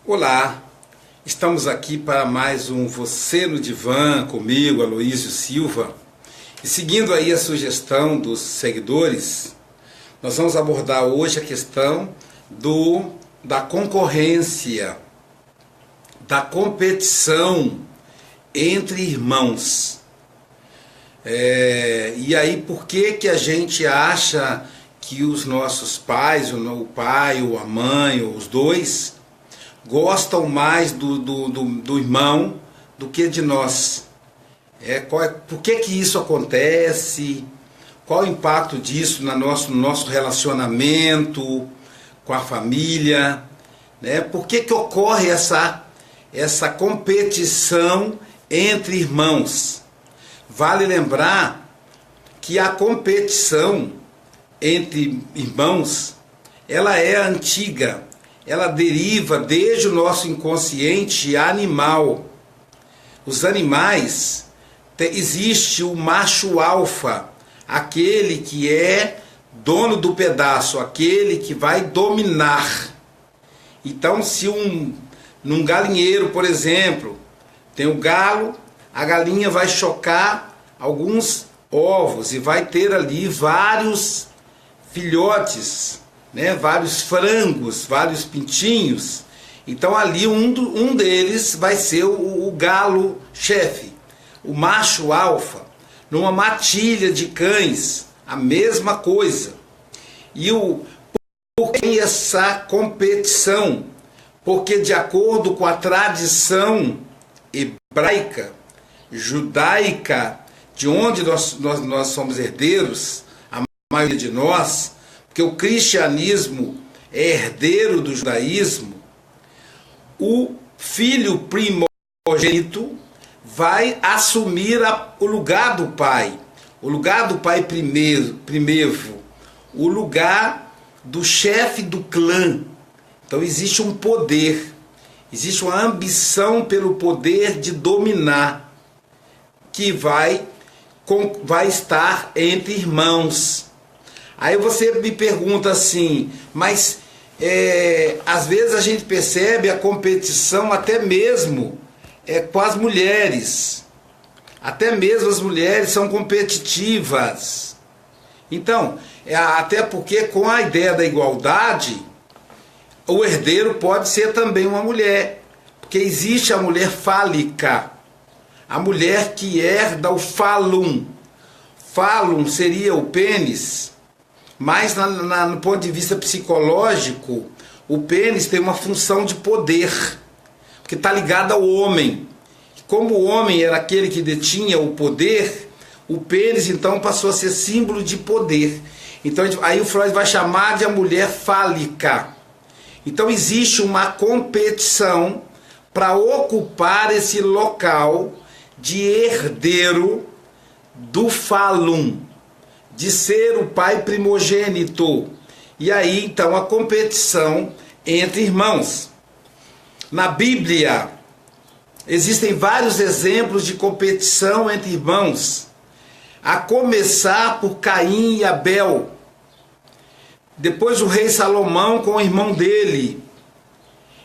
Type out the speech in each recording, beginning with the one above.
Olá, estamos aqui para mais um Você no Divã, comigo, Aloísio Silva. E seguindo aí a sugestão dos seguidores, nós vamos abordar hoje a questão da concorrência, da competição entre irmãos. E aí, por que a gente acha que os nossos pais, o pai ou a mãe, ou os dois, gostam mais do irmão do que de nós? Por que isso acontece? Qual o impacto disso no nosso relacionamento com a família? Por que ocorre essa competição entre irmãos? Vale lembrar que a competição entre irmãos, ela é antiga. Ela deriva desde o nosso inconsciente animal. Os animais, existe o macho alfa, aquele que é dono do pedaço, aquele que vai dominar. Então, se num galinheiro, por exemplo, tem o galo, a galinha vai chocar alguns ovos e vai ter ali vários filhotes, vários frangos, vários pintinhos. Então ali um deles vai ser o galo chefe, o macho alfa. Numa matilha de cães, a mesma coisa. Por que essa competição? Porque de acordo com a tradição hebraica, judaica, de onde nós somos herdeiros, a maioria de nós, porque o cristianismo é herdeiro do judaísmo, o filho primogênito vai assumir o lugar do pai primeiro, o lugar do chefe do clã. Então existe um poder, existe uma ambição pelo poder de dominar, que vai estar entre irmãos. Aí você me pergunta assim, mas às vezes a gente percebe a competição até mesmo com as mulheres. Até mesmo as mulheres são competitivas. Então, até porque com a ideia da igualdade, o herdeiro pode ser também uma mulher. Porque existe a mulher fálica, a mulher que herda o fálum. Fálum seria o pênis. Mas no ponto de vista psicológico, o pênis tem uma função de poder, que está ligado ao homem. Como o homem era aquele que detinha o poder, o pênis então passou a ser símbolo de poder. Então aí o Freud vai chamar de a mulher fálica. Então existe uma competição para ocupar esse local de herdeiro do fálum, de ser o pai primogênito. E aí, então, a competição entre irmãos. Na Bíblia, existem vários exemplos de competição entre irmãos, a começar por Caim e Abel. Depois o rei Salomão com o irmão dele.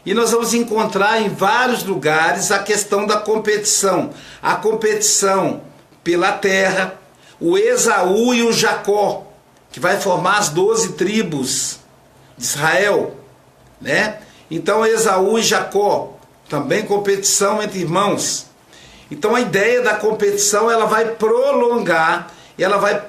E nós vamos encontrar em vários lugares a questão da competição. A competição pela terra, o Esaú e o Jacó, que vai formar as 12 tribos de Israel, Então Esaú e Jacó, também competição entre irmãos. Então a ideia da competição, ela vai prolongar, ela vai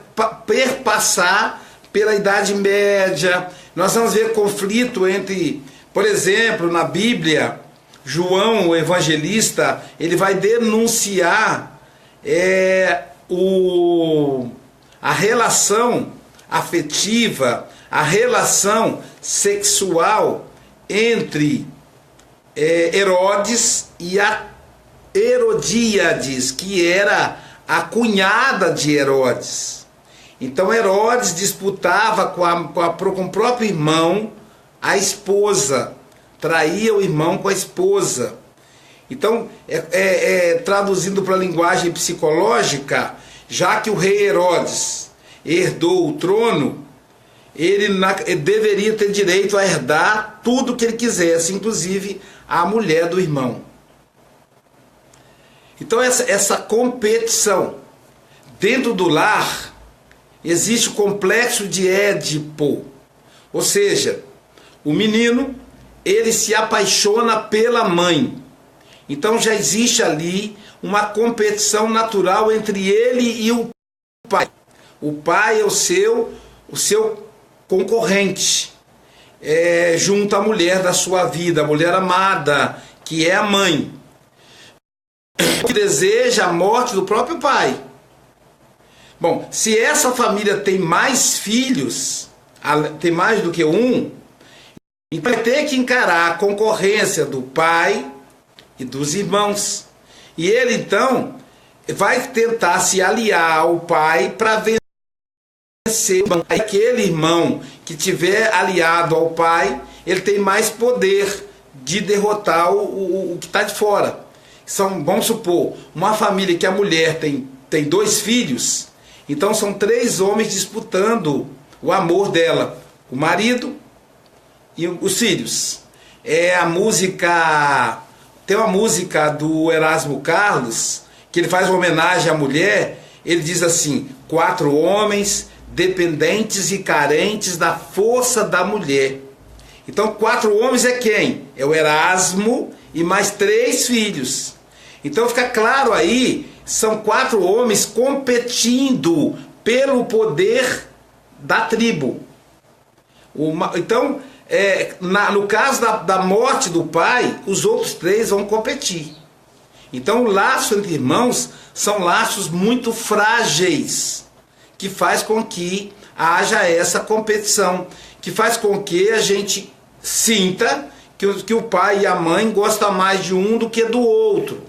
perpassar pela Idade Média. Nós vamos ver conflito entre, por exemplo, na Bíblia, João, o evangelista, ele vai denunciar a relação afetiva, a relação sexual entre Herodes e a Herodíades, que era a cunhada de Herodes. Então Herodes disputava com o próprio irmão a esposa, traía o irmão com a esposa. Então, traduzindo para a linguagem psicológica, já que o rei Herodes herdou o trono, ele deveria ter direito a herdar tudo que ele quisesse, inclusive a mulher do irmão. Então essa competição dentro do lar, existe o complexo de Édipo, ou seja, o menino, ele se apaixona pela mãe. Então já existe ali uma competição natural entre ele e o pai. O pai é o seu concorrente, junto à mulher da sua vida, a mulher amada, que é a mãe, que deseja a morte do próprio pai. Bom, se essa família tem mais filhos, tem mais do que um, então vai ter que encarar a concorrência do pai e dos irmãos. E ele então vai tentar se aliar ao pai para vencer. Aquele irmão que tiver aliado ao pai, ele tem mais poder de derrotar o que está de fora. Vamos supor, uma família que a mulher tem 2 filhos, então são 3 homens disputando o amor dela, o marido e os filhos. Tem uma música do Erasmo Carlos, que ele faz uma homenagem à mulher. Ele diz assim: 4 homens dependentes e carentes da força da mulher. Então 4 homens é quem? É o Erasmo e mais 3 filhos. Então fica claro aí, são 4 homens competindo pelo poder da tribo. Então, no caso da morte do pai, os outros 3 vão competir. Então o laço entre irmãos são laços muito frágeis, que faz com que haja essa competição, que faz com que a gente sinta que o pai e a mãe gostam mais de um do que do outro.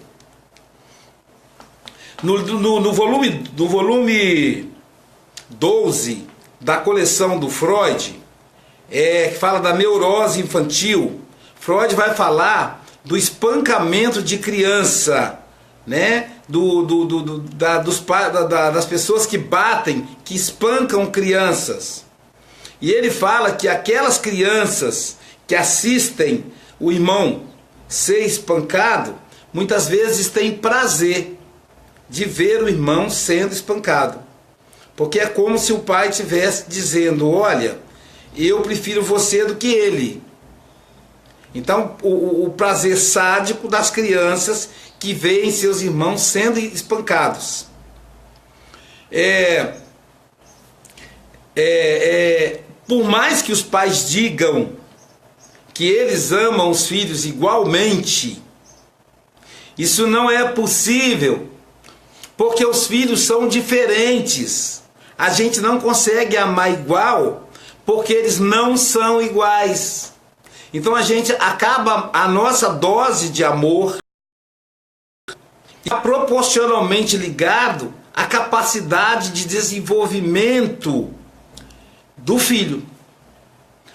No volume 12 da coleção do Freud, que fala da neurose infantil, Freud vai falar do espancamento de criança, né? Das pessoas que batem, que espancam crianças. E ele fala que aquelas crianças que assistem o irmão ser espancado, muitas vezes têm prazer de ver o irmão sendo espancado. Porque é como se o pai estivesse dizendo: olha, eu prefiro você do que ele. Então, o prazer sádico das crianças que veem seus irmãos sendo espancados. Por mais que os pais digam que eles amam os filhos igualmente, isso não é possível, porque os filhos são diferentes. A gente não consegue amar igual, porque eles não são iguais. Então a nossa dose de amor está proporcionalmente ligado à capacidade de desenvolvimento do filho.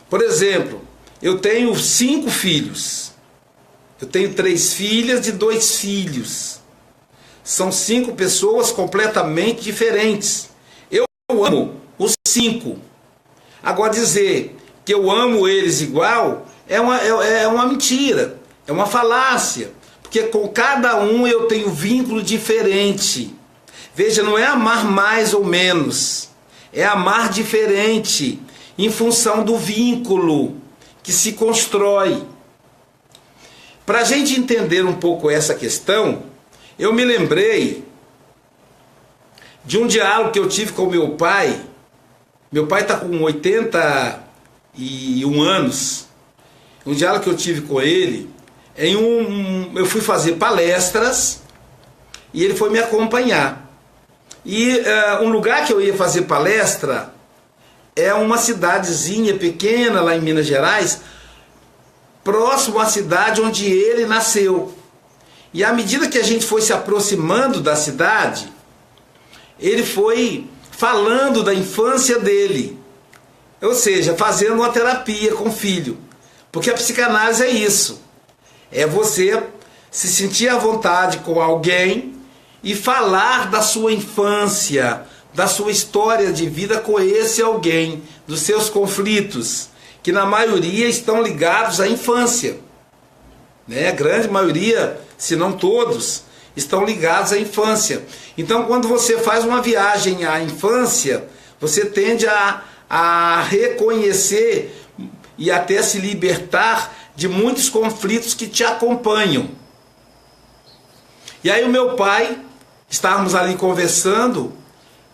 Por exemplo, eu tenho 5 filhos. Eu tenho 3 filhas e 2 filhos. São 5 pessoas completamente diferentes. Eu amo os 5. Agora, dizer que eu amo eles igual é uma mentira, é uma falácia. Porque com cada um eu tenho vínculo diferente. Veja, não é amar mais ou menos, é amar diferente, em função do vínculo que se constrói. Para a gente entender um pouco essa questão, eu me lembrei de um diálogo que eu tive com meu pai. Meu pai está com 81 anos. Um diálogo que eu tive com ele, eu fui fazer palestras e ele foi me acompanhar. E um lugar que eu ia fazer palestra é uma cidadezinha pequena lá em Minas Gerais, próximo à cidade onde ele nasceu. E à medida que a gente foi se aproximando da cidade, ele foi falando da infância dele, ou seja, fazendo uma terapia com o filho. Porque a psicanálise é isso, é você se sentir à vontade com alguém e falar da sua infância, da sua história de vida com esse alguém, dos seus conflitos, que na maioria estão ligados à infância, né? A grande maioria, se não todos, estão ligados à infância. Então, quando você faz uma viagem à infância, você tende a reconhecer e até se libertar de muitos conflitos que te acompanham. E aí o meu pai, estávamos ali conversando,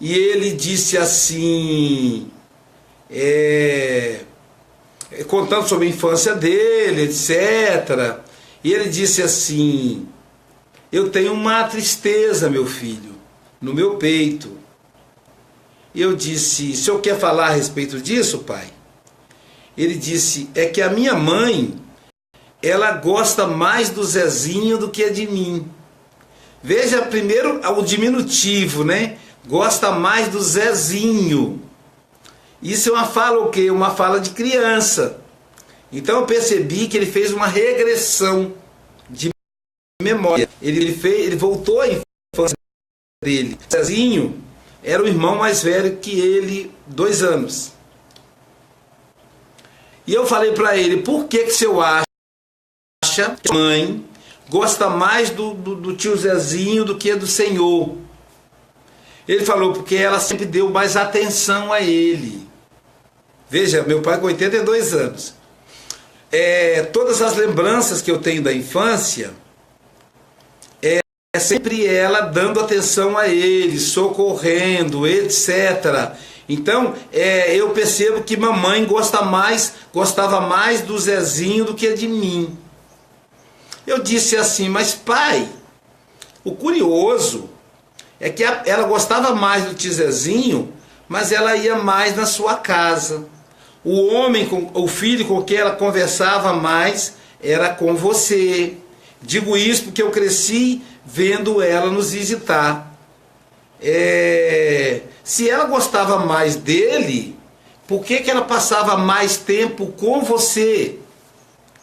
e ele disse assim, contando sobre a infância dele, etc. E ele disse assim: eu tenho uma tristeza, meu filho, no meu peito. E eu disse: o senhor quer falar a respeito disso, pai? Ele disse: é que a minha mãe, ela gosta mais do Zezinho do que de mim. Veja primeiro o diminutivo, né? Gosta mais do Zezinho. Isso é uma fala o quê? Uma fala de criança. Então eu percebi que ele fez uma regressão de memória. Ele voltou à infância dele. Zezinho era o irmão mais velho que ele, 2 anos. E eu falei para ele: por que o senhor acha que a mãe gosta mais do tio Zezinho do que do senhor? Ele falou: porque ela sempre deu mais atenção a ele. Veja, meu pai com 82 anos. Todas as lembranças que eu tenho da infância, é sempre ela dando atenção a ele, socorrendo, etc. Então, eu percebo que mamãe gostava mais do Zezinho do que de mim. Eu disse assim: mas pai, o curioso é que ela gostava mais do tio Zezinho, mas ela ia mais na sua casa. O filho com quem ela conversava mais era com você. Digo isso porque eu cresci vendo ela nos visitar. Se ela gostava mais dele, por que ela passava mais tempo com você?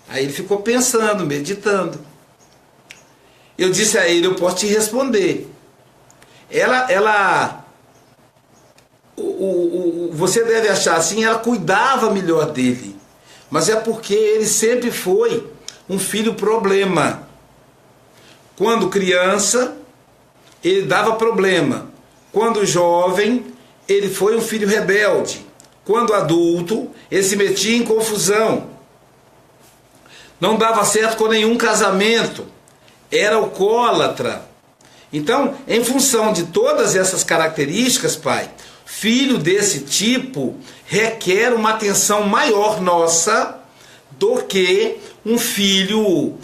Aí ele ficou pensando, meditando. Eu disse a ele: eu posso te responder. Você deve achar assim, ela cuidava melhor dele. Mas é porque ele sempre foi um filho problema. Quando criança, ele dava problema. Quando jovem, ele foi um filho rebelde. Quando adulto, ele se metia em confusão. Não dava certo com nenhum casamento. Era alcoólatra. Então, em função de todas essas características, pai, filho desse tipo requer uma atenção maior nossa do que um filho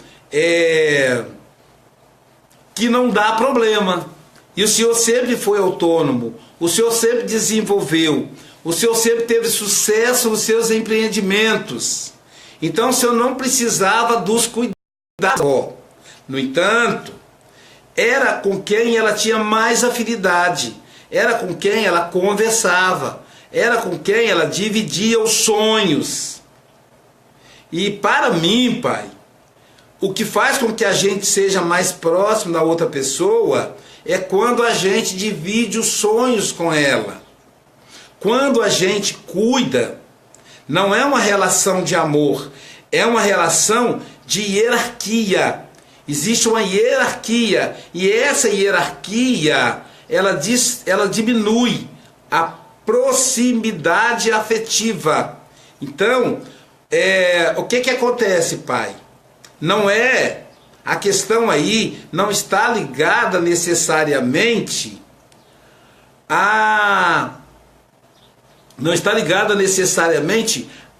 que não dá problema. E o senhor sempre foi autônomo, o senhor sempre desenvolveu, o senhor sempre teve sucesso nos seus empreendimentos. Então o senhor não precisava dos cuidados. No entanto, era com quem ela tinha mais afinidade, era com quem ela conversava, era com quem ela dividia os sonhos. E para mim, pai, o que faz com que a gente seja mais próximo da outra pessoa é quando a gente divide os sonhos com ela. Quando a gente cuida, não é uma relação de amor, é uma relação de hierarquia. Existe uma hierarquia, e essa hierarquia, ela diminui a proximidade afetiva. Então, o que acontece, pai? A questão aí não está ligada necessariamente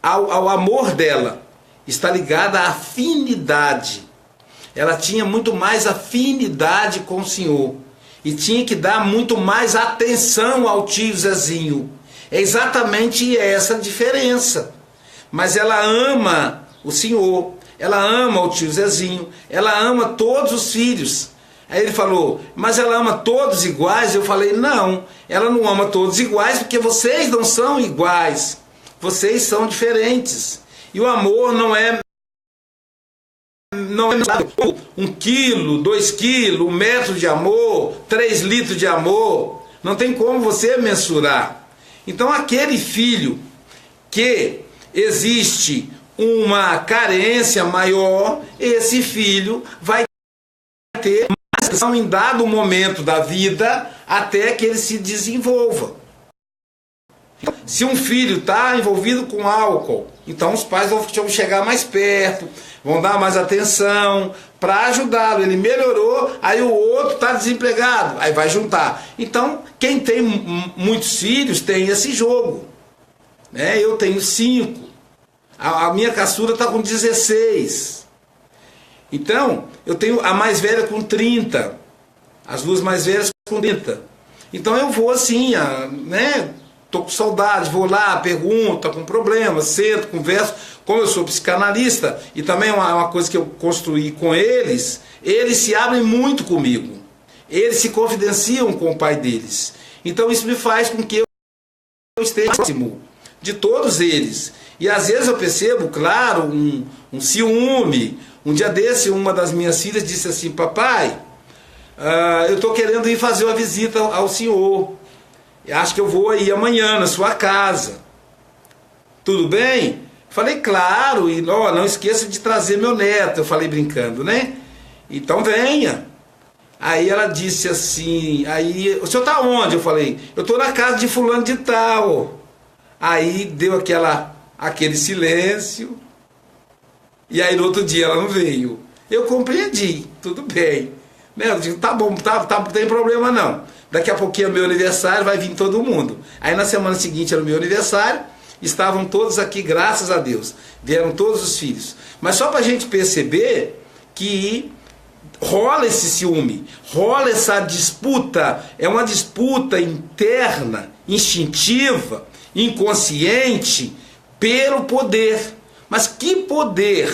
ao amor dela, está ligada à afinidade. Ela tinha muito mais afinidade com o senhor e tinha que dar muito mais atenção ao tio Zezinho. É exatamente essa a diferença. Mas ela ama o senhor, ela ama o tio Zezinho, ela ama todos os filhos. Aí ele falou: mas ela ama todos iguais? Eu falei: não, ela não ama todos iguais porque vocês não são iguais, vocês são diferentes. E o amor não é 1 quilo, 2 quilos, 1 metro de amor, 3 litros de amor. Não tem como você mensurar. Então aquele filho que existe uma carência maior, esse filho vai ter mais atenção em dado momento da vida até que ele se desenvolva. Se um filho está envolvido com álcool, então os pais vão chegar mais perto, vão dar mais atenção para ajudá-lo. Ele melhorou, aí o outro está desempregado, aí vai juntar. Então, quem tem muitos filhos tem esse jogo. Né? Eu tenho 5, a minha caçula está com 16. Então, eu tenho a mais velha com 30, as duas mais velhas com 30. Então eu vou assim, né? Estou com saudade, vou lá, pergunto, tá com problema, sento, converso. Como eu sou psicanalista, e também é uma coisa que eu construí com eles se abrem muito comigo. Eles se confidenciam com o pai deles. Então isso me faz com que eu esteja próximo de todos eles. E às vezes eu percebo, claro, um ciúme. Um dia desse, uma das minhas filhas disse assim: papai, eu estou querendo ir fazer uma visita ao senhor. Acho que eu vou aí amanhã na sua casa. Tudo bem? Falei, claro, e não esqueça de trazer meu neto. Eu falei brincando, né? Então venha. Aí ela disse assim, aí, o senhor está onde? Eu falei, eu estou na casa de fulano de tal. Aí deu aquele silêncio. E aí no outro dia ela não veio. Eu compreendi, tudo bem. Né? Eu digo, tá bom, não tem problema não. Daqui a pouquinho é meu aniversário, vai vir todo mundo. Aí na semana seguinte era o meu aniversário, estavam todos aqui, graças a Deus. Vieram todos os filhos. Mas só para a gente perceber que rola esse ciúme, rola essa disputa, é uma disputa interna, instintiva, inconsciente, pelo poder. Mas que poder?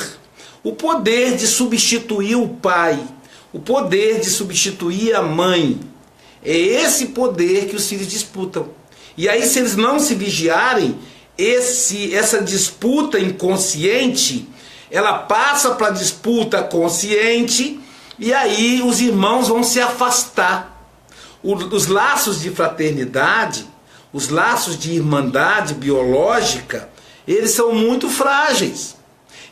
O poder de substituir o pai, o poder de substituir a mãe. É esse poder que os filhos disputam. E aí, se eles não se vigiarem, essa disputa inconsciente, ela passa para a disputa consciente, e aí os irmãos vão se afastar. Os laços de fraternidade, os laços de irmandade biológica, eles são muito frágeis.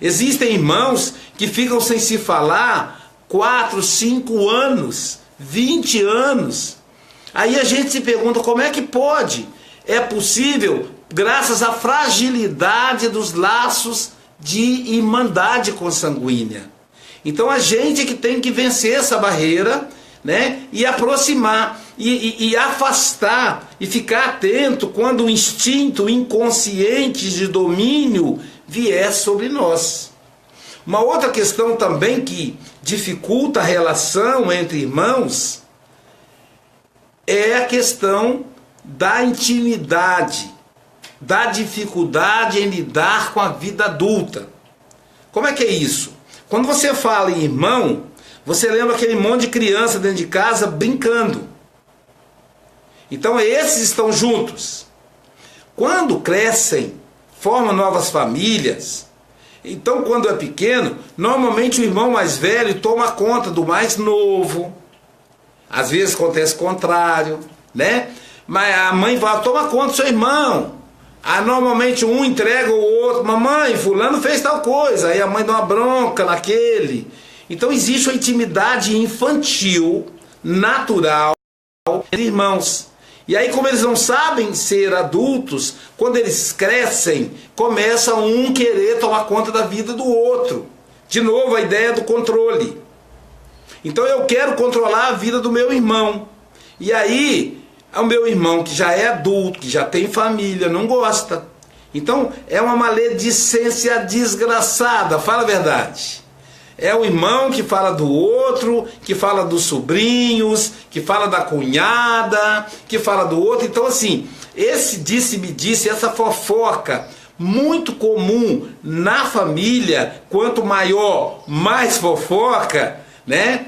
Existem irmãos que ficam sem se falar 4, 5 anos, 20 anos. Aí a gente se pergunta, como é que pode? É possível graças à fragilidade dos laços de irmandade consanguínea. Então a gente que tem que vencer essa barreira, né? E aproximar, e afastar, e ficar atento quando o instinto inconsciente de domínio vier sobre nós. Uma outra questão também que dificulta a relação entre irmãos é a questão da intimidade, da dificuldade em lidar com a vida adulta. Como é que é isso? Quando você fala em irmão, você lembra aquele monte de criança dentro de casa brincando. Então esses estão juntos. Quando crescem, formam novas famílias. Então quando é pequeno, normalmente o irmão mais velho toma conta do mais novo. Às vezes acontece o contrário, né? Mas a mãe fala, toma conta do seu irmão. Aí normalmente um entrega o outro, mamãe, fulano fez tal coisa. Aí a mãe dá uma bronca naquele. Então existe uma intimidade infantil, natural, entre irmãos. E aí, como eles não sabem ser adultos, quando eles crescem, começa um querer tomar conta da vida do outro. De novo, a ideia do controle. Então eu quero controlar a vida do meu irmão. E aí, o meu irmão que já é adulto, que já tem família, não gosta. Então é uma maledicência desgraçada, fala a verdade. É o irmão que fala do outro, que fala dos sobrinhos, que fala da cunhada, que fala do outro. Então assim, esse disse-me-disse, essa fofoca muito comum na família, quanto maior, mais fofoca, né?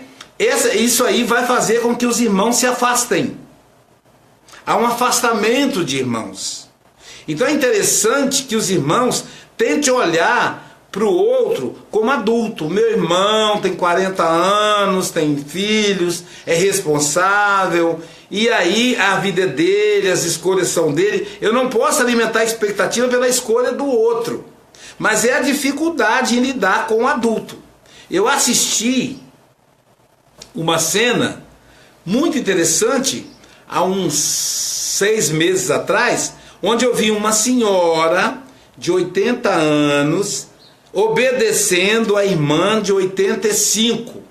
Isso aí vai fazer com que os irmãos se afastem. Há um afastamento de irmãos. Então é interessante que os irmãos tentem olhar para o outro como adulto. Meu irmão tem 40 anos, tem filhos, é responsável. e aí a vida é dele, as escolhas são dele. Eu não posso alimentar a expectativa pela escolha do outro, mas é a dificuldade em lidar com o adulto. Eu assisti uma cena muito interessante há uns 6 meses atrás, onde eu vi uma senhora de 80 anos obedecendo a irmã de 85,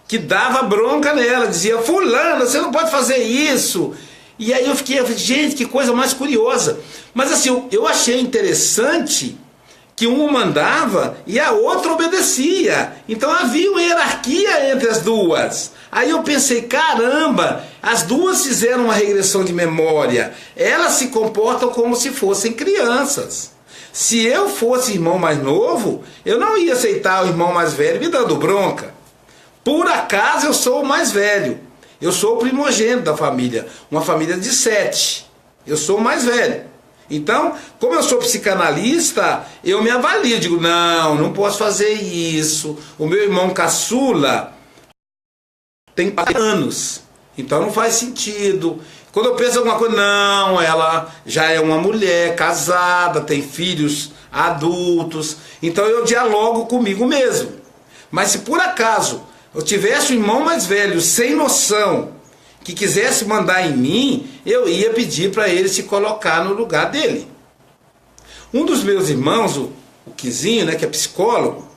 que dava bronca nela, dizia: fulana, você não pode fazer isso. E aí eu fiquei, gente, que coisa mais curiosa. Mas assim, eu achei interessante que uma mandava e a outra obedecia. Então havia uma hierarquia entre as duas. Aí eu pensei, caramba, as duas fizeram uma regressão de memória. Elas se comportam como se fossem crianças. Se eu fosse irmão mais novo, eu não ia aceitar o irmão mais velho me dando bronca. Por acaso eu sou o mais velho. Eu sou o primogênito da família. Uma família de 7. Eu sou o mais velho. Então, como eu sou psicanalista, eu me avalio. Digo, não posso fazer isso. O meu irmão caçula tem 4 anos. Então não faz sentido. Quando eu penso em alguma coisa, não, ela já é uma mulher casada, tem filhos adultos. Então eu dialogo comigo mesmo. Mas se por acaso eu tivesse um irmão mais velho, sem noção, que quisesse mandar em mim, eu ia pedir para ele se colocar no lugar dele. Um dos meus irmãos, o Quizinho, né, que é psicólogo,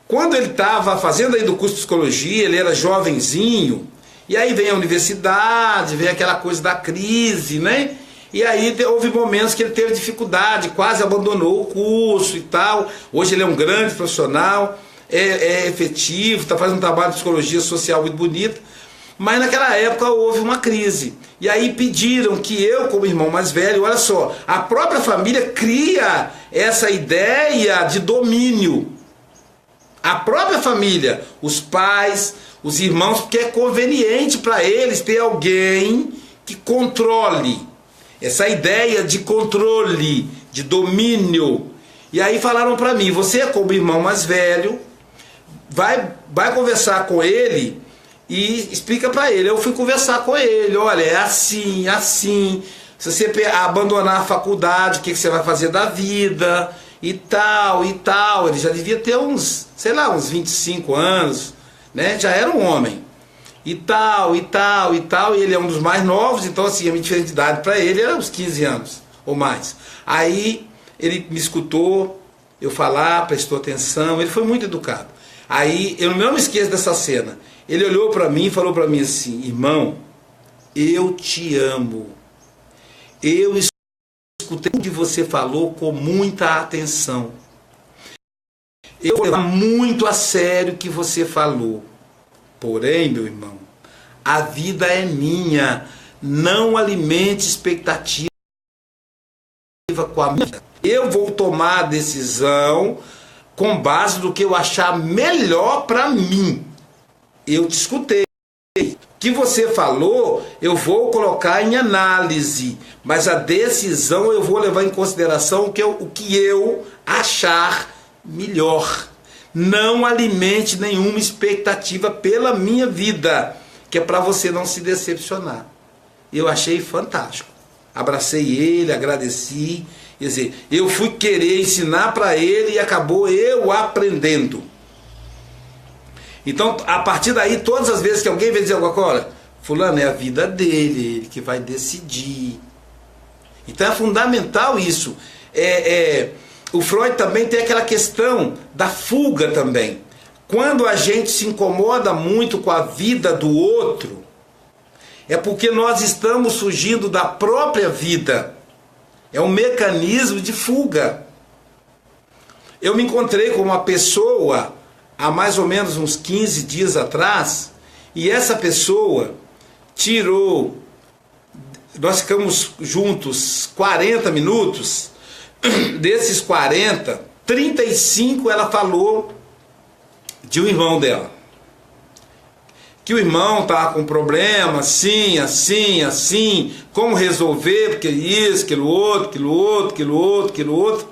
quando ele estava fazendo aí do curso de psicologia, ele era jovenzinho, e aí vem a universidade, vem aquela coisa da crise, né? E aí houve momentos que ele teve dificuldade, quase abandonou o curso e tal. Hoje ele é um grande profissional, é efetivo, está fazendo um trabalho de psicologia social muito bonito. Mas naquela época houve uma crise. E aí pediram que eu, como irmão mais velho, olha só, a própria família cria essa ideia de domínio. A própria família, os pais, os irmãos, porque é conveniente para eles ter alguém que controle. Essa ideia de controle, de domínio. E aí falaram para mim, você como irmão mais velho, vai conversar com ele e explica para ele. Eu fui conversar com ele, olha, é assim, assim. Se você abandonar a faculdade, o que você vai fazer da vida? E tal, e tal. Ele já devia ter uns, sei lá, uns 25 anos, né? Já era um homem. E tal, e tal, e tal. E ele é um dos mais novos, então assim, a minha diferença de idade para ele era uns 15 anos ou mais. Aí ele me escutou eu falar, prestou atenção, ele foi muito educado. Aí eu não me esqueço dessa cena. Ele olhou para mim e falou para mim assim: irmão, eu te amo. Eu escutei o que você falou com muita atenção. Eu vou levar muito a sério o que você falou. Porém, meu irmão, a vida é minha. Não alimente expectativa com a minha. Eu vou tomar a decisão com base no que eu achar melhor para mim. Eu te escutei. O que você falou, eu vou colocar em análise, mas a decisão eu vou levar em consideração o que eu achar melhor. Não alimente nenhuma expectativa pela minha vida, que é para você não se decepcionar. Eu achei fantástico. Abracei ele, agradeci. Quer dizer, eu fui querer ensinar para ele e acabou eu aprendendo. Então, a partir daí, todas as vezes que alguém vem dizer alguma coisa, fulano, é a vida dele, ele que vai decidir. Então é fundamental isso. O Freud também tem aquela questão da fuga também. Quando a gente se incomoda muito com a vida do outro, é porque nós estamos fugindo da própria vida. É um mecanismo de fuga. Eu me encontrei com uma pessoa há mais ou menos uns 15 dias atrás, e essa pessoa tirou, nós ficamos juntos 40 minutos, desses 40, 35 ela falou de um irmão dela. Que o irmão estava com problema, assim, assim, assim, como resolver, porque isso, aquilo outro, aquilo outro, aquilo outro, aquilo outro.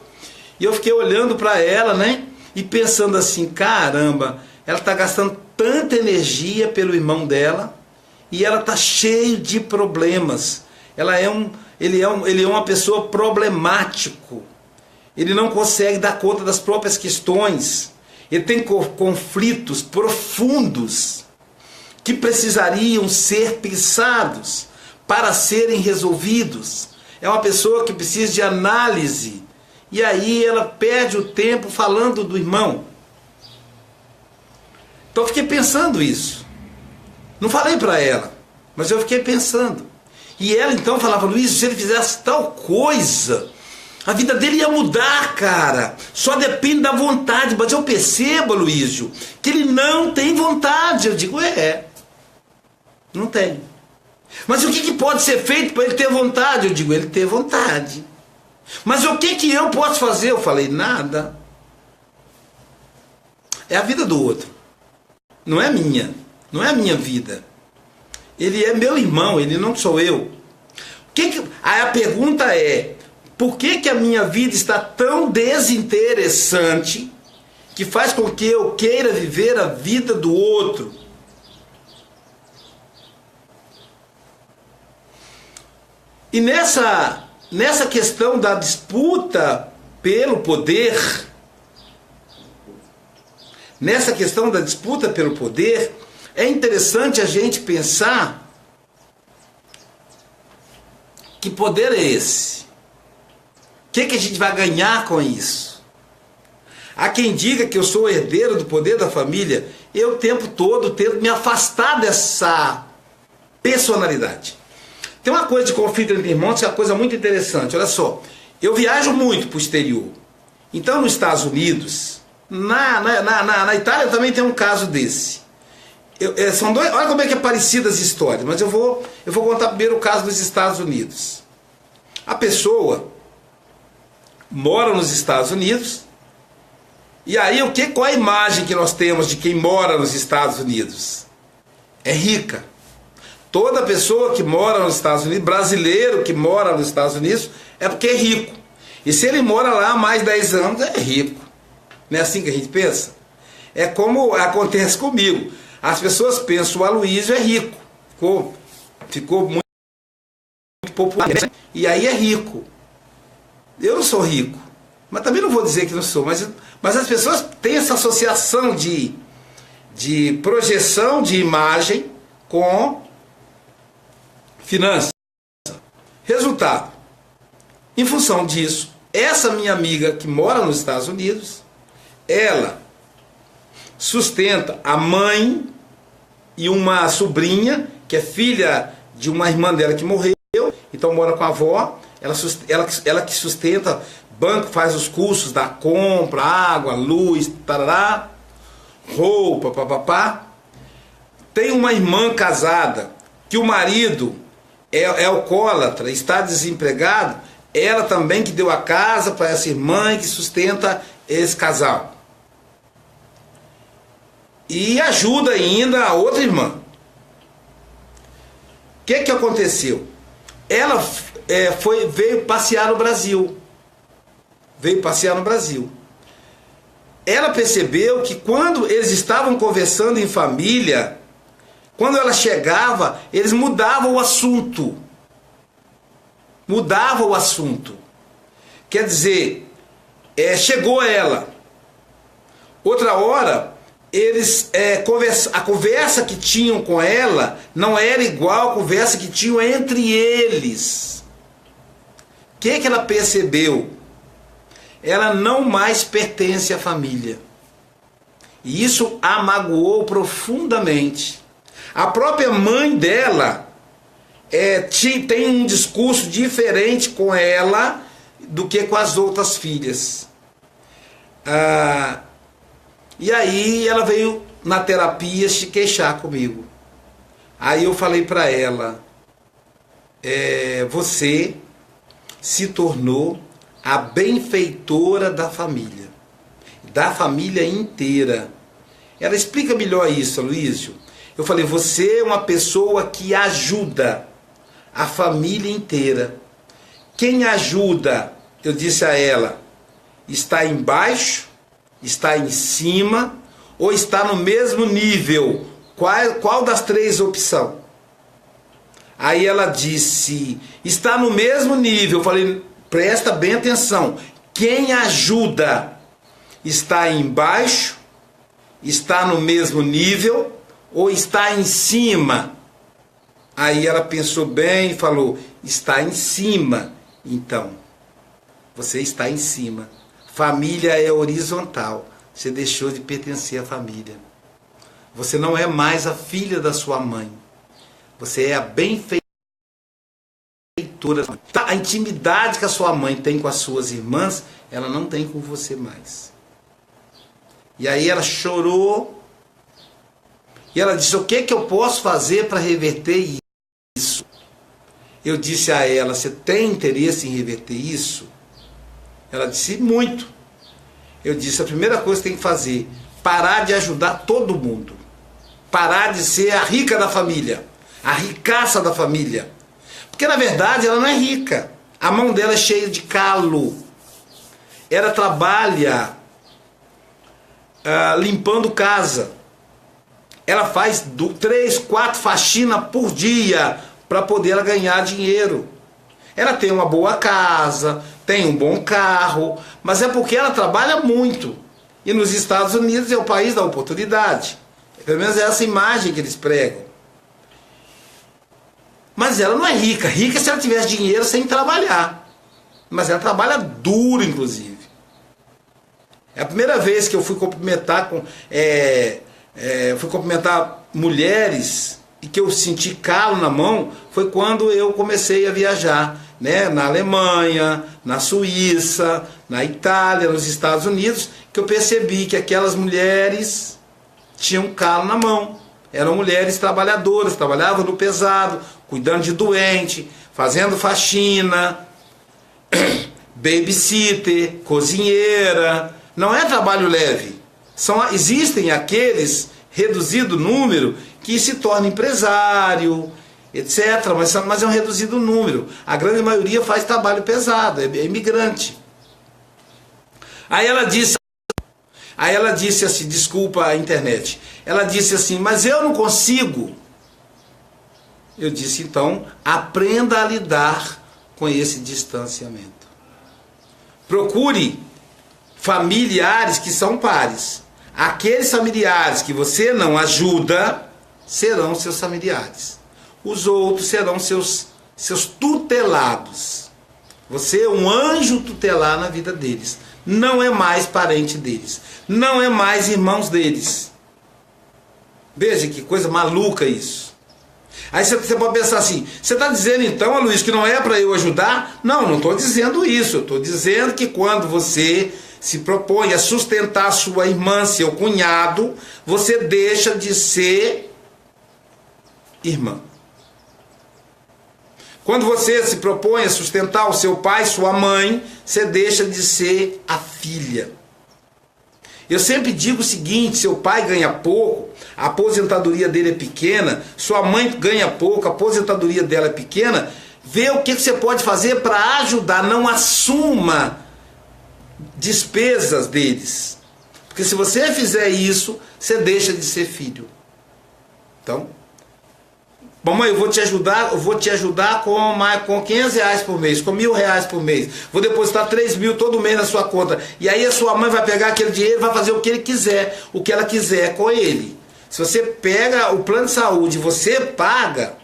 E eu fiquei olhando para ela, né? E pensando assim, caramba, ela está gastando tanta energia pelo irmão dela e ela está cheia de problemas. Ele é uma pessoa problemático. Ele não consegue dar conta das próprias questões. Ele tem conflitos profundos que precisariam ser pensados para serem resolvidos. É uma pessoa que precisa de análise. E aí ela perde o tempo falando do irmão. Então eu fiquei pensando isso. Não falei para ela, mas eu fiquei pensando. E ela então falava: Luiz, se ele fizesse tal coisa, a vida dele ia mudar, cara. Só depende da vontade. Mas eu percebo, Luísio, que ele não tem vontade. Eu digo: não tem. Mas o que pode ser feito para ele ter vontade? Eu digo: ele ter vontade. Mas o que eu posso fazer? Eu falei: nada. É a vida do outro. Não é minha. Não é a minha vida. Ele é meu irmão, ele não sou eu. Aí a pergunta é: por que a minha vida está tão desinteressante que faz com que eu queira viver a vida do outro? E nessa questão da disputa pelo poder, é interessante a gente pensar que poder é esse? O que a gente vai ganhar com isso? Há quem diga que eu sou herdeiro do poder da família. Eu o tempo todo tento me afastar dessa personalidade. Tem uma coisa de conflito entre irmãos que é uma coisa muito interessante. Olha só, eu viajo muito para o exterior. Então nos Estados Unidos, na Itália também tem um caso desse. São dois, olha como é que é parecida as histórias, mas eu vou contar primeiro o caso dos Estados Unidos. A pessoa mora nos Estados Unidos, e aí qual é a imagem que nós temos de quem mora nos Estados Unidos? É rica. Toda pessoa que mora nos Estados Unidos, brasileiro que mora nos Estados Unidos, é porque é rico. E se ele mora lá há mais de 10 anos, é rico. Não é assim que a gente pensa? É como acontece comigo. As pessoas pensam: o Aloysio é rico. Ficou muito popular. E aí é rico. Eu não sou rico. Mas também não vou dizer que não sou. Mas as pessoas têm essa associação de projeção de imagem com finanças. Resultado: em função disso, essa minha amiga que mora nos Estados Unidos, ela sustenta a mãe e uma sobrinha, que é filha de uma irmã dela que morreu, então mora com a avó. Ela que sustenta, banco, faz os custos da compra, água, luz, tarará, roupa, papapá. Tem uma irmã casada, que o marido é alcoólatra, está desempregado. Ela também que deu a casa para essa irmã e que sustenta esse casal. E ajuda ainda a outra irmã. O que aconteceu? Ela veio passear no Brasil. Ela percebeu que quando eles estavam conversando em família, quando ela chegava, eles mudavam o assunto. Quer dizer, chegou ela. Outra hora, a conversa que tinham com ela não era igual à conversa que tinham entre eles. O que ela percebeu? Ela não mais pertence à família. E isso a magoou profundamente. A própria mãe dela tem um discurso diferente com ela do que com as outras filhas. E aí ela veio na terapia se queixar comigo. Aí eu falei para ela: você se tornou a benfeitora da família inteira. Ela explica melhor isso, Aloysio. Eu falei: você é uma pessoa que ajuda a família inteira. Quem ajuda, eu disse a ela, está embaixo, está em cima ou está no mesmo nível? Qual das três opções? Aí ela disse, está no mesmo nível. Eu falei, presta bem atenção. Quem ajuda está embaixo, está no mesmo nível ou está em cima? Aí ela pensou bem e falou, está em cima. Então, você está em cima. Família é horizontal. Você deixou de pertencer à família. Você não é mais a filha da sua mãe. Você é a benfeitora. A intimidade que a sua mãe tem com as suas irmãs, ela não tem com você mais. E aí ela chorou. E ela disse, o que eu posso fazer para reverter isso? Eu disse a ela, você tem interesse em reverter isso? Ela disse, muito. Eu disse, a primeira coisa que tem que fazer, parar de ajudar todo mundo. Parar de ser a rica da família, a ricaça da família. Porque na verdade ela não é rica. A mão dela é cheia de calo. Ela trabalha limpando casa. Ela faz 3, 4 faxinas por dia para poder ela ganhar dinheiro. Ela tem uma boa casa, tem um bom carro, mas é porque ela trabalha muito. E nos Estados Unidos é o país da oportunidade. Pelo menos é essa imagem que eles pregam. Mas ela não é rica. Rica se ela tivesse dinheiro sem trabalhar. Mas ela trabalha duro, inclusive. É a primeira vez que eu fui cumprimentar mulheres e que eu senti calo na mão foi quando eu comecei a viajar, né? Na Alemanha, na Suíça, na Itália, nos Estados Unidos, que eu percebi que aquelas mulheres tinham calo na mão. Eram mulheres trabalhadoras, trabalhavam no pesado, cuidando de doente, fazendo faxina, babysitter, cozinheira. Não é trabalho leve. Existem aqueles, reduzido número, que se torna empresário, etc. Mas é um reduzido número. A grande maioria faz trabalho pesado, é imigrante. Aí ela disse assim, desculpa a internet, ela disse assim, mas eu não consigo. Eu disse, então, aprenda a lidar com esse distanciamento. Procure familiares que são pares. Aqueles familiares que você não ajuda, serão seus familiares. Os outros serão seus tutelados. Você é um anjo tutelar na vida deles. Não é mais parente deles. Não é mais irmãos deles. Veja que coisa maluca isso. Aí você pode pensar assim, você está dizendo então, Luiz, que não é para eu ajudar? Não, não estou dizendo isso. Eu estou dizendo que quando você se propõe a sustentar sua irmã, seu cunhado, você deixa de ser irmã. Quando você se propõe a sustentar o seu pai, sua mãe, você deixa de ser a filha. Eu sempre digo o seguinte, seu pai ganha pouco, a aposentadoria dele é pequena, sua mãe ganha pouco, a aposentadoria dela é pequena, vê o que você pode fazer para ajudar, não assuma despesas deles. Porque se você fizer isso, você deixa de ser filho. Então, mamãe, eu vou te ajudar com 500 reais por mês, com 1.000 reais por mês. Vou depositar 3.000 todo mês na sua conta. E aí a sua mãe vai pegar aquele dinheiro e vai fazer o que ele quiser, o que ela quiser com ele. Se você pega o plano de saúde, você paga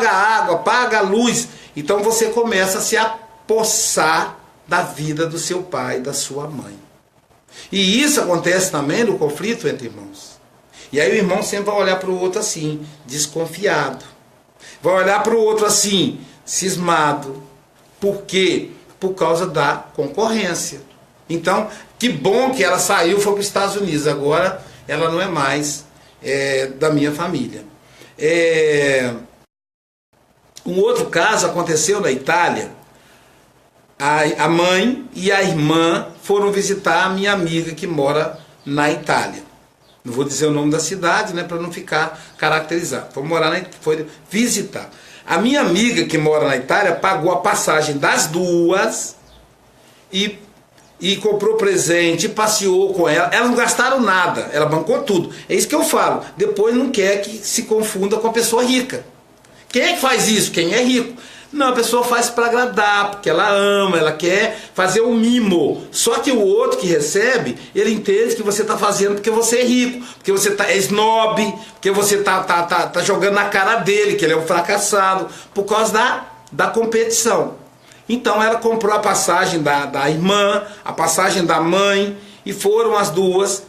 a água, paga a luz, então você começa a se apossar da vida do seu pai, da sua mãe. E isso acontece também no conflito entre irmãos. E aí o irmão sempre vai olhar para o outro assim, desconfiado. Vai olhar para o outro assim, cismado. Por quê? Por causa da concorrência. Então, que bom que ela saiu e foi para os Estados Unidos. Agora, ela não é mais da minha família. Um outro caso aconteceu na Itália. A mãe e a irmã foram visitar a minha amiga que mora na Itália. Não vou dizer o nome da cidade, né, para não ficar caracterizado. Foi visitar. A minha amiga que mora na Itália pagou a passagem das duas e comprou presente, passeou com ela. Elas não gastaram nada, ela bancou tudo. É isso que eu falo. Depois não quer que se confunda com a pessoa rica. Quem é que faz isso? Quem é rico. Não, a pessoa faz para agradar, porque ela ama, ela quer fazer um mimo. Só que o outro que recebe, ele entende que você está fazendo porque você é rico, porque você é snob, porque você tá jogando na cara dele, que ele é um fracassado, por causa da competição. Então ela comprou a passagem da irmã, a passagem da mãe, e foram as duas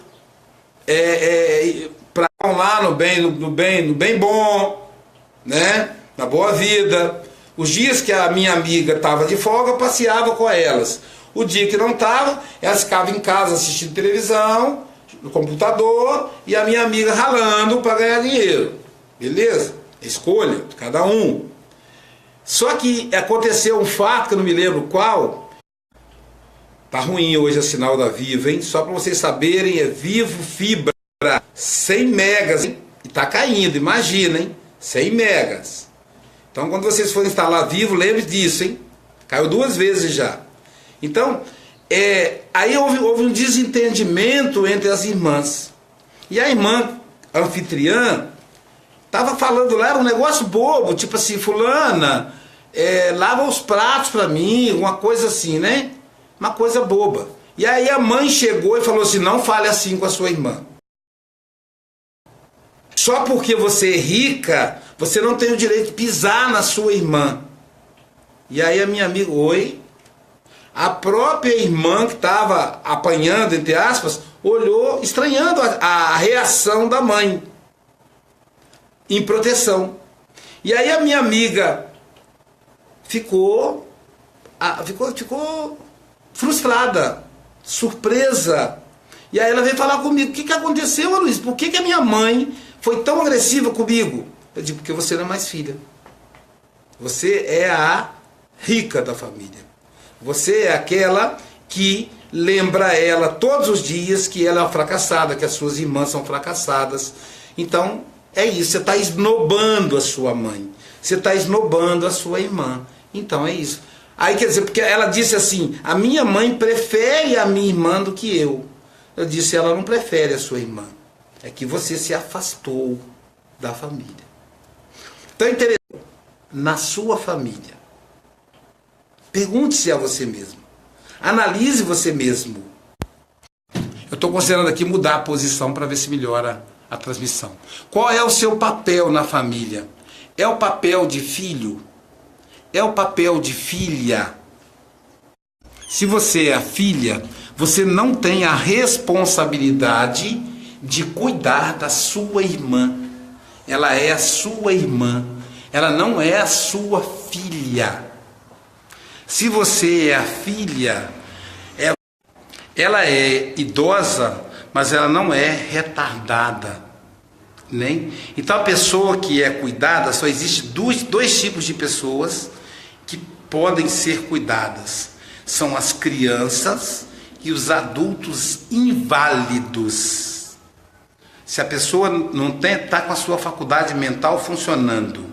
para lá no bem bom, né? Na boa vida. Os dias que a minha amiga estava de folga, eu passeava com elas. O dia que não estava, elas ficavam em casa assistindo televisão, no computador, e a minha amiga ralando para ganhar dinheiro. Beleza? Escolha de cada um. Só que aconteceu um fato, que eu não me lembro qual. Tá ruim hoje o sinal da Vivo, hein? Só para vocês saberem, é Vivo Fibra, 100 megas, hein? E tá caindo, imagina, hein? 100 megas. Então, quando vocês forem instalar Vivo, lembre disso, hein? Caiu 2 vezes já. Então, aí houve um desentendimento entre as irmãs. E a irmã anfitriã estava falando lá, era um negócio bobo, tipo assim, fulana, lava os pratos para mim, uma coisa assim, né? Uma coisa boba. E aí a mãe chegou e falou assim, não fale assim com a sua irmã. Só porque você é rica, você não tem o direito de pisar na sua irmã. E aí a minha amiga, oi? A própria irmã que estava apanhando, entre aspas, olhou, estranhando a reação da mãe. Em proteção. E aí a minha amiga ficou frustrada, surpresa. E aí ela veio falar comigo, o que aconteceu, Luiz? Por que a minha mãe foi tão agressiva comigo? Eu digo, porque você não é mais filha. Você é a rica da família. Você é aquela que lembra ela todos os dias que ela é uma fracassada, que as suas irmãs são fracassadas. Então, é isso, você está esnobando a sua mãe. Você está esnobando a sua irmã. Então, é isso. Aí, quer dizer, porque ela disse assim, a minha mãe prefere a minha irmã do que eu. Eu disse, ela não prefere a sua irmã. É que você se afastou da família. Então, é interessante. Na sua família. Pergunte-se a você mesmo. Analise você mesmo. Eu estou considerando aqui mudar a posição para ver se melhora a transmissão. Qual é o seu papel na família? É o papel de filho? É o papel de filha? Se você é a filha, você não tem a responsabilidade de cuidar da sua irmã. Ela é a sua irmã. Ela não é a sua filha. Se você é a filha, ela é idosa, mas ela não é retardada. Nem? Então a pessoa que é cuidada, só existe dois tipos de pessoas que podem ser cuidadas. São as crianças e os adultos inválidos. Se a pessoa não está com a sua faculdade mental funcionando,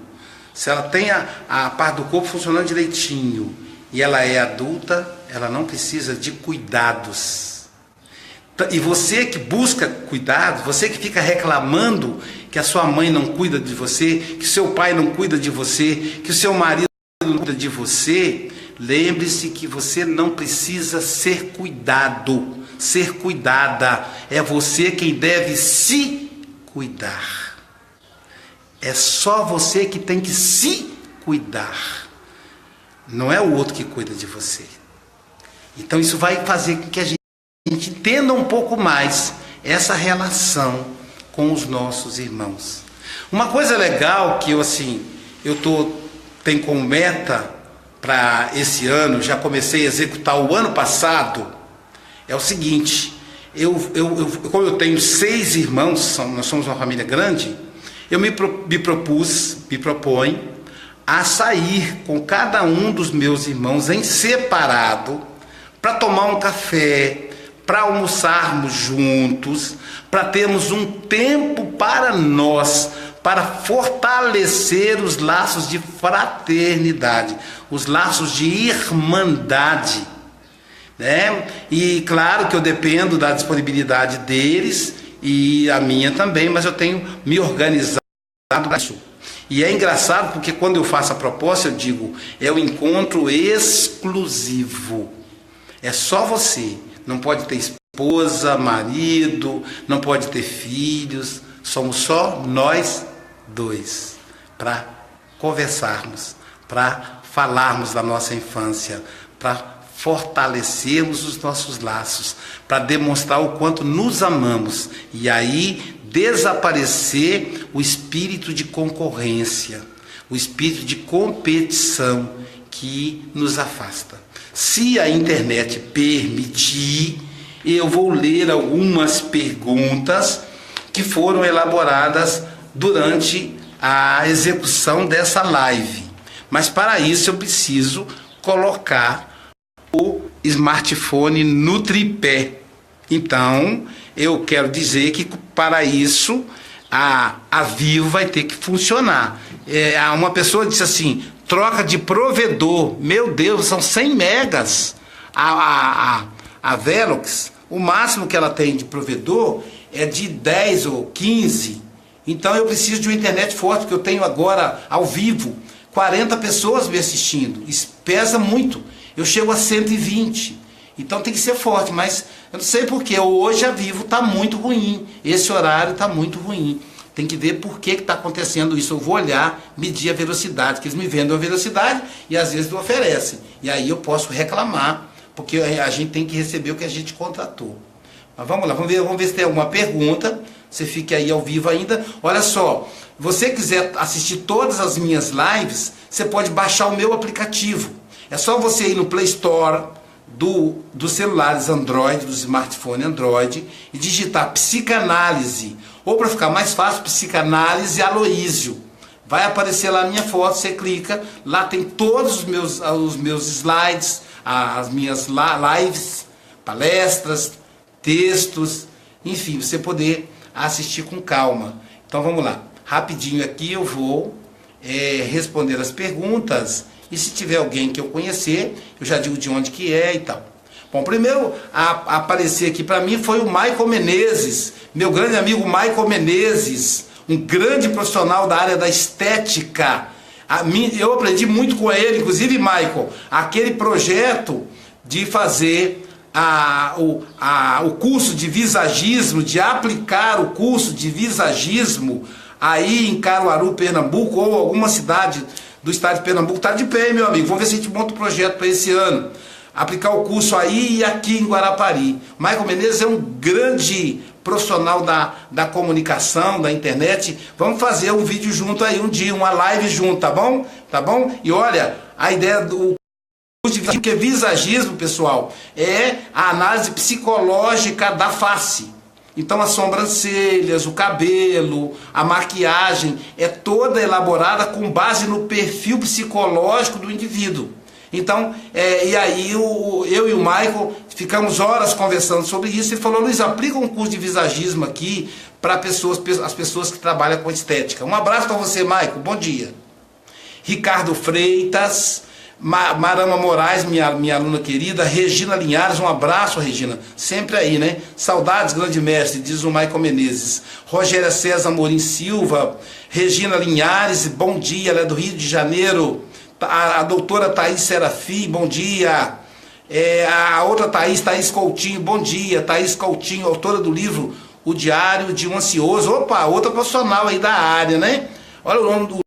se ela tem a parte do corpo funcionando direitinho e ela é adulta, ela não precisa de cuidados. E você que busca cuidado, você que fica reclamando que a sua mãe não cuida de você, que seu pai não cuida de você, que o seu marido não cuida de você, lembre-se que você não precisa ser cuidado, ser cuidada. É você quem deve se cuidar. É só você que tem que se cuidar. Não é o outro que cuida de você. Então isso vai fazer com que a gente entenda um pouco mais essa relação com os nossos irmãos. Uma coisa legal que tenho como meta para esse ano, já comecei a executar o ano passado, é o seguinte, como eu tenho 6 irmãos, nós somos uma família grande, eu me proponho a sair com cada um dos meus irmãos em separado, para tomar um café, para almoçarmos juntos, para termos um tempo para nós, para fortalecer os laços de fraternidade, os laços de irmandade, né? E claro que eu dependo da disponibilidade deles e a minha também, mas eu tenho me organizado para isso. E é engraçado porque quando eu faço a proposta, eu digo, é o encontro exclusivo. É só você. Não pode ter esposa, marido, não pode ter filhos. Somos só nós dois para conversarmos, para falarmos da nossa infância, para fortalecermos os nossos laços, para demonstrar o quanto nos amamos. E aí desaparecer o espírito de concorrência, o espírito de competição que nos afasta. Se a internet permitir, eu vou ler algumas perguntas que foram elaboradas durante a execução dessa live. Mas para isso eu preciso colocar o smartphone no tripé. Então, eu quero dizer que para isso a Vivo vai ter que funcionar. Uma pessoa disse assim, troca de provedor. Meu Deus, são 100 megas. A Velox, o máximo que ela tem de provedor é de 10 ou 15. Então eu preciso de uma internet forte, porque eu tenho agora ao vivo 40 pessoas me assistindo. Isso pesa muito. Eu chego a 120. Então tem que ser forte, mas eu não sei porquê. Hoje a Vivo está muito ruim. Esse horário está muito ruim. Tem que ver por que está acontecendo isso. Eu vou olhar, medir a velocidade, que eles me vendem a velocidade e às vezes não oferecem. E aí eu posso reclamar, porque a gente tem que receber o que a gente contratou. Mas vamos lá, vamos ver se tem alguma pergunta. Você fique aí ao vivo ainda. Olha só, se você quiser assistir todas as minhas lives, você pode baixar o meu aplicativo. É só você ir no Play Store dos celulares Android, do smartphone Android, e digitar psicanálise, ou para ficar mais fácil, psicanálise Aloísio. Vai aparecer lá a minha foto, você clica, lá tem todos os meus slides, as minhas lives, palestras, textos, enfim, você poder assistir com calma. Então vamos lá, rapidinho aqui eu vou responder as perguntas. E se tiver alguém que eu conhecer, eu já digo de onde que é e tal. Bom, primeiro a aparecer aqui para mim foi o Michael Menezes, meu grande amigo Michael Menezes, um grande profissional da área da estética. Eu aprendi muito com ele, inclusive, Michael, aquele projeto de fazer o curso de visagismo, de aplicar o curso de visagismo aí em Caruaru, Pernambuco, ou alguma cidade do estado de Pernambuco, está de pé, meu amigo. Vamos ver se a gente monta um projeto para esse ano. Aplicar o curso aí e aqui em Guarapari. Michael Menezes é um grande profissional da comunicação, da internet. Vamos fazer um vídeo junto aí um dia, uma live junto, tá bom? Tá bom? E olha, a ideia do curso de visagismo, que é visagismo, pessoal, é a análise psicológica da face. Então as sobrancelhas, o cabelo, a maquiagem é toda elaborada com base no perfil psicológico do indivíduo. Então, e aí eu e o Michael ficamos horas conversando sobre isso. Ele falou, Luiz, aplica um curso de visagismo aqui para as pessoas que trabalham com estética. Um abraço para você, Michael, bom dia. Ricardo Freitas, Marama Moraes, minha aluna querida, Regina Linhares, um abraço, Regina, sempre aí, né? Saudades, grande mestre, diz o Michael Menezes. Rogéria César Morim Silva, Regina Linhares, bom dia, ela é do Rio de Janeiro. A doutora Thaís Serafim, bom dia. A outra Thaís Coutinho, bom dia. Thaís Coutinho, autora do livro O Diário de um Ansioso. Opa, outra profissional aí da área, né? Olha o nome do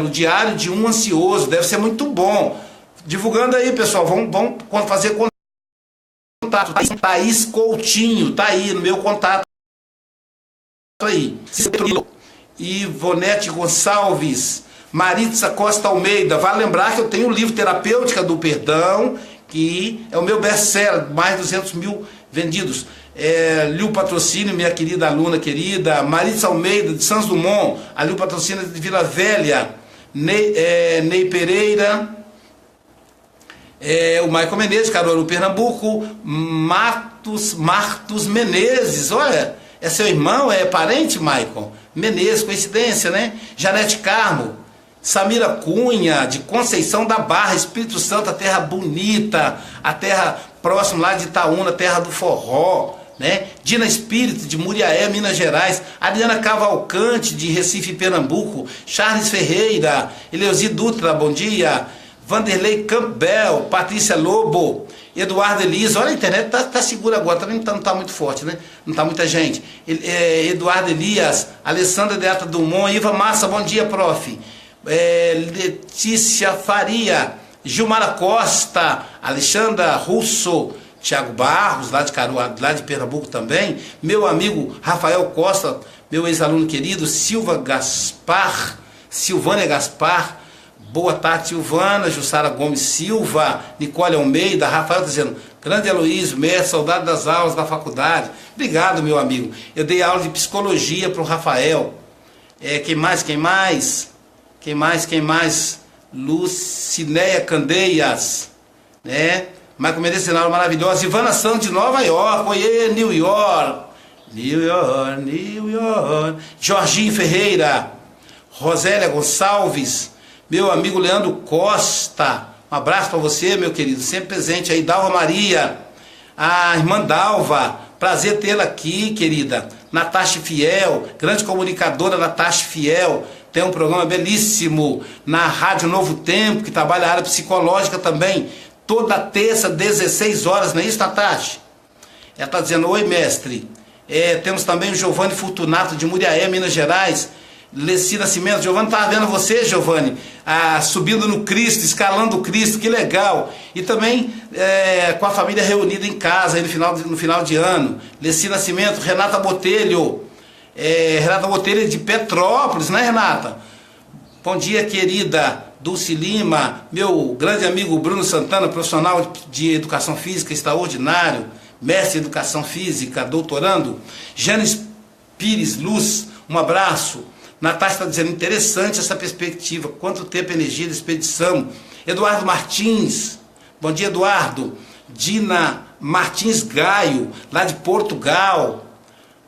Diário de um Ansioso, deve ser muito bom. Divulgando aí, pessoal, vamos fazer contato. Thaís Coutinho, tá aí no meu contato aí. Ivonete Gonçalves, Maritza Costa Almeida, vale lembrar que eu tenho o livro Terapêutica do Perdão, que é o meu best-seller, mais de 200 mil vendidos. Liu Patrocínio, minha querida aluna querida, Maritza Almeida de Santos Dumont, a Liu Patrocínio de Vila Velha, Ney Pereira, o Michael Menezes, Caruaru, Pernambuco, Martos Menezes, olha, é seu irmão, é parente, Michael Menezes, coincidência, né? Janete Carmo, Samira Cunha, de Conceição da Barra, Espírito Santo, a terra bonita, a terra próximo lá de Itaúna, terra do forró, né? Dina Espírito, de Muriaé, Minas Gerais. Adriana Cavalcante, de Recife, Pernambuco. Charles Ferreira. Eleusi Dutra, bom dia. Vanderlei Campbell. Patrícia Lobo. Eduardo Elias. Olha, a internet tá segura agora, também não tá muito forte, né? Não tá muita gente. Eduardo Elias. Alessandra Deata Dumont. Iva Massa, bom dia, prof. Letícia Faria. Gilmara Costa. Alexandra Russo. Tiago Barros, lá de Caruaru, lá de Pernambuco também. Meu amigo Rafael Costa, meu ex-aluno querido, Silvânia Gaspar. Boa tarde, Silvana. Jussara Gomes Silva, Nicole Almeida. Rafael está dizendo, grande Aloysio, mestre, saudade das aulas da faculdade. Obrigado, meu amigo. Eu dei aula de psicologia para o Rafael. Quem mais? Lucinéia Candeias, né? Michael Mendes, cenário maravilhoso. Ivana Santos, de Nova York. Oiê, New York. Jorginho Ferreira. Rosélia Gonçalves. Meu amigo Leandro Costa. Um abraço para você, meu querido. Sempre presente aí. Dalva Maria. A irmã Dalva. Prazer tê-la aqui, querida. Natasha Fiel. Grande comunicadora Natasha Fiel. Tem um programa belíssimo na Rádio Novo Tempo, que trabalha a área psicológica também. Toda terça, 16 horas, não é isso, Natasha? Ela está dizendo, oi, mestre. Temos também o Giovanni Fortunato, de Muriaé, Minas Gerais. Leci Nascimento. Giovanni, estava vendo você, Giovanni, subindo no Cristo, escalando o Cristo, que legal. E também com a família reunida em casa, aí no final de ano. Leci Nascimento, Renata Botelho. Renata Botelho de Petrópolis, né, Renata? Bom dia, querida. Dulce Lima, meu grande amigo Bruno Santana, profissional de educação física extraordinário, mestre em educação física, doutorando. Janes Pires Luz, um abraço. Natasha está dizendo, interessante essa perspectiva, quanto tempo, energia de expedição. Eduardo Martins, bom dia, Eduardo. Dina Martins Gaio, lá de Portugal.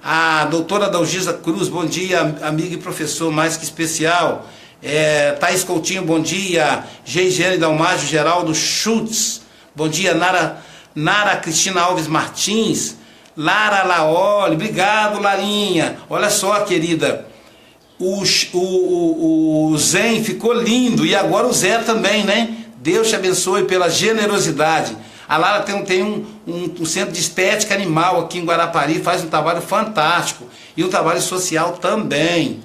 A doutora Dalgisa Cruz, bom dia, amiga e professor mais que especial. Thaís Coutinho, bom dia. Geisiane Dalmágio, Geraldo Schultz, bom dia. Nara Cristina Alves Martins. Lara Laoli, obrigado, Larinha. Olha só, querida, o Zen ficou lindo, e agora o Zé também, né? Deus te abençoe pela generosidade. A Lara tem um centro de estética animal aqui em Guarapari, faz um trabalho fantástico, e um trabalho social também.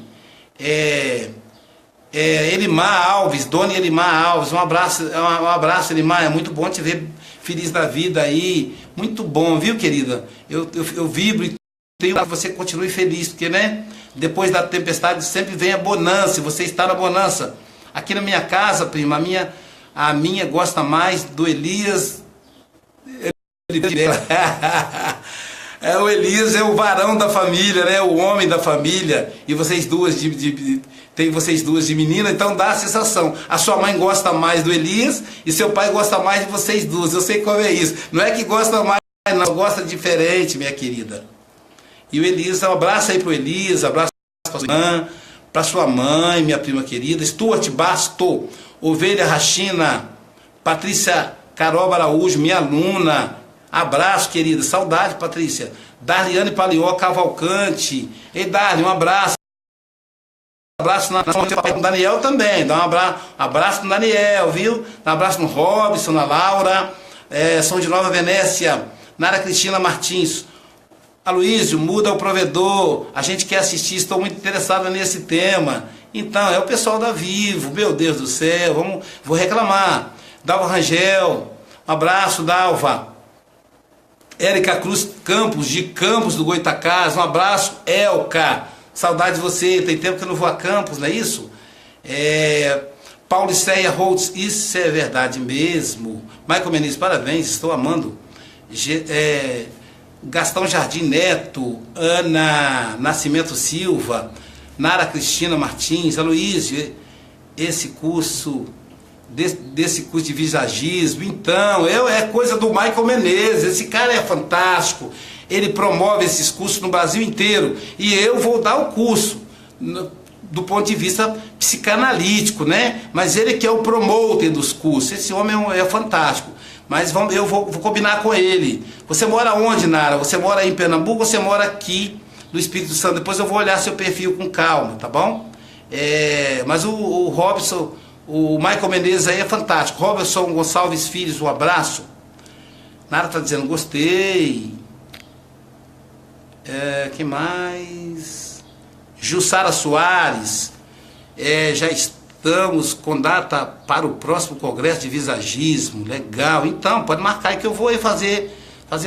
Elimar Alves, Dona Elimar Alves, um abraço, Elimar, é muito bom te ver feliz da vida aí, muito bom, viu, querida? Eu vibro e tenho que você continue feliz, porque, né, depois da tempestade sempre vem a bonança, e você está na bonança. Aqui na minha casa, prima, a minha gosta mais do Elias. O Elias é o varão da família, né? O homem da família, e vocês duas tem vocês duas de menina, então dá a sensação. A sua mãe gosta mais do Elias e seu pai gosta mais de vocês duas. Eu sei como é isso. Não é que gosta mais, não, gosta diferente, minha querida. E o Elias, um abraço aí pro Elias, abraço para sua mãe, minha prima querida. Stuart Basto, Ovelha Rachina, Patrícia Caroba Araújo, minha aluna. Abraço, querida. Saudade, Patrícia. Darliane Palió Cavalcante. Ei, Darli, um abraço. Abraço no Daniel também. Dá um abraço no Daniel, viu? Dá um abraço no Robson, na Laura. São de Nova Venécia. Nara Cristina Martins. Aloysio, muda o provedor. A gente quer assistir, estou muito interessado nesse tema. Então, é o pessoal da Vivo. Meu Deus do céu, vou reclamar. Dalva Rangel. Um abraço, Dalva. Érica Cruz Campos, de Campos do Goitacás. Um abraço, Elka. Saudade de você, tem tempo que eu não vou a Campos, não é isso? Paulo Ceia Holtz, isso é verdade mesmo. Michael Menezes, parabéns, estou amando. Gastão Jardim Neto, Ana Nascimento Silva, Nara Cristina Martins, Aloysio, esse curso, desse curso de visagismo, então, é coisa do Michael Menezes, esse cara é fantástico. Ele promove esses cursos no Brasil inteiro. E eu vou dar o curso do ponto de vista psicanalítico, né? Mas ele que é o promoter dos cursos. Esse homem é fantástico. Mas eu vou combinar com ele. Você mora onde, Nara? Você mora aí em Pernambuco ou você mora aqui no Espírito Santo? Depois eu vou olhar seu perfil com calma, tá bom? Mas o Robson, o Michael Menezes aí é fantástico. Robson Gonçalves Filhos, um abraço. Nara tá dizendo, gostei. Que mais? Jussara Soares. Já estamos com data para o próximo congresso de visagismo. Legal. Então, pode marcar aí que eu vou aí fazer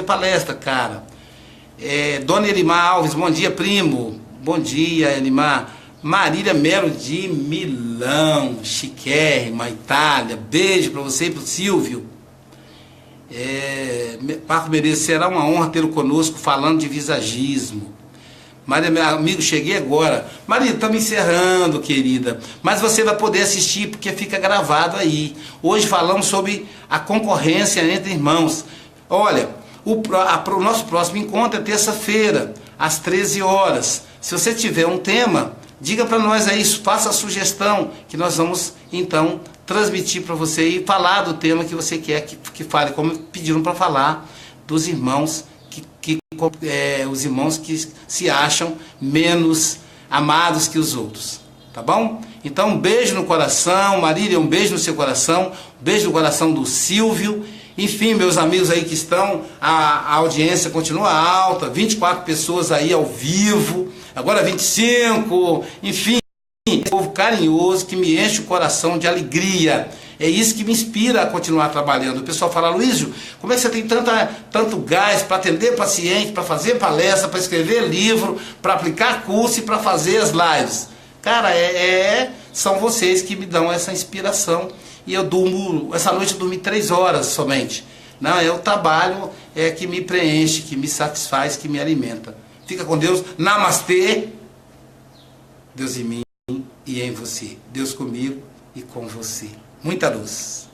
palestra, cara. Dona Elimar Alves, bom dia, primo. Bom dia, Elimar. Marília Melo de Milão, chiquérrima, Itália. Beijo para você e pro Silvio. Marco Menezes, será uma honra tê-lo conosco falando de visagismo. Maria, meu amigo, cheguei agora. Maria, estamos encerrando, querida. Mas você vai poder assistir porque fica gravado aí. Hoje falamos sobre a concorrência entre irmãos. Olha, o nosso próximo encontro é terça-feira, às 13 horas. Se você tiver um tema, diga para nós aí, faça a sugestão, que nós vamos, então, transmitir para você e falar do tema que você quer que fale, como pediram para falar dos irmãos os irmãos que se acham menos amados que os outros, tá bom? Então um beijo no coração, Marília, um beijo no seu coração, um beijo no coração do Silvio. Enfim, meus amigos aí que estão, a audiência continua alta, 24 pessoas aí ao vivo, agora 25, enfim, um povo carinhoso que me enche o coração de alegria. É isso que me inspira a continuar trabalhando. O pessoal fala, Luísio, como é que você tem tanto gás para atender paciente, para fazer palestra, para escrever livro, para aplicar curso e para fazer as lives? Cara, são vocês que me dão essa inspiração. E eu durmo, essa noite eu dormi 3 horas somente. Não, é o trabalho que me preenche, que me satisfaz, que me alimenta. Fica com Deus. Namastê. Deus em mim e em você. Deus comigo e com você. Muita luz.